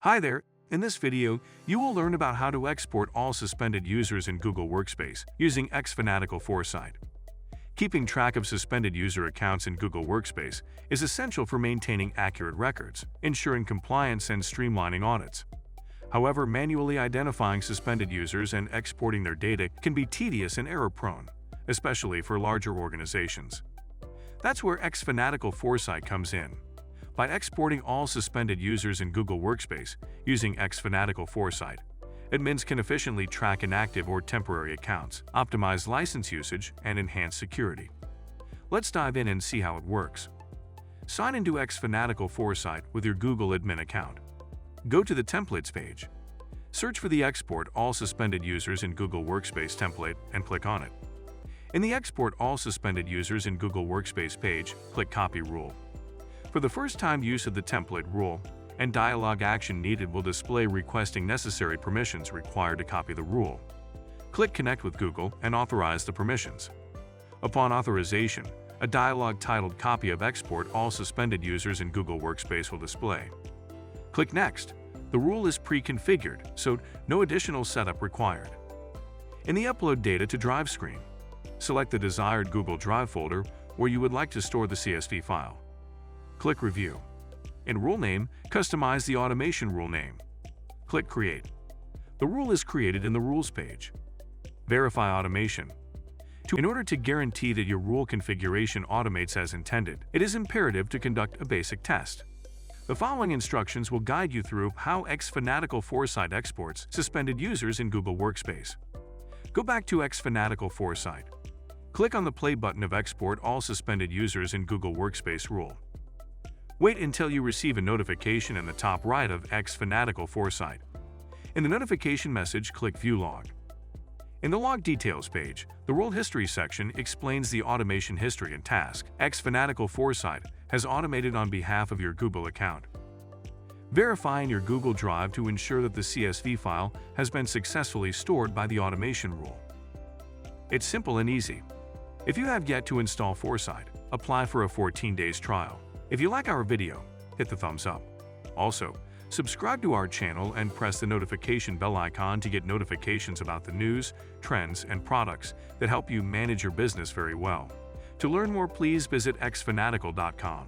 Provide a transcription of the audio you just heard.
Hi there! In this video, you will learn about how to export all suspended users in Google Workspace using xFanatical Foresight. Keeping track of suspended user accounts in Google Workspace is essential for maintaining accurate records, ensuring compliance and streamlining audits. However, manually identifying suspended users and exporting their data can be tedious and error-prone, especially for larger organizations. That's where xFanatical Foresight comes in. By exporting all suspended users in Google Workspace using xFanatical Foresight, admins can efficiently track inactive or temporary accounts, optimize license usage, and enhance security. Let's dive in and see how it works. Sign into xFanatical Foresight with your Google admin account. Go to the Templates page. Search for the Export All Suspended Users in Google Workspace template and click on it. In the Export All Suspended Users in Google Workspace page, click Copy Rule. For the first-time use of the template rule, and dialog action needed will display requesting necessary permissions required to copy the rule. Click Connect with Google and authorize the permissions. Upon authorization, a dialog titled Copy of Export All Suspended Users in Google Workspace will display. Click Next. The rule is pre-configured, so no additional setup required. In the Upload Data to Drive screen, select the desired Google Drive folder where you would like to store the CSV file. Click Review. In Rule Name, customize the automation rule name. Click Create. The rule is created in the Rules page. Verify automation. In order to guarantee that your rule configuration automates as intended, it is imperative to conduct a basic test. The following instructions will guide you through how xFanatical Foresight exports suspended users in Google Workspace. Go back to xFanatical Foresight. Click on the play button of Export All Suspended Users in Google Workspace rule. Wait until you receive a notification in the top right of xFanatical Foresight. In the notification message, click View Log. In the Log Details page, the Rule History section explains the automation history and task xFanatical Foresight has automated on behalf of your Google account. Verify in your Google Drive to ensure that the CSV file has been successfully stored by the automation rule. It's simple and easy. If you have yet to install Foresight, apply for a 14 days trial. If you like our video, hit the thumbs up. Also, subscribe to our channel and press the notification bell icon to get notifications about the news, trends, and products that help you manage your business very well. To learn more, please visit xfanatical.com.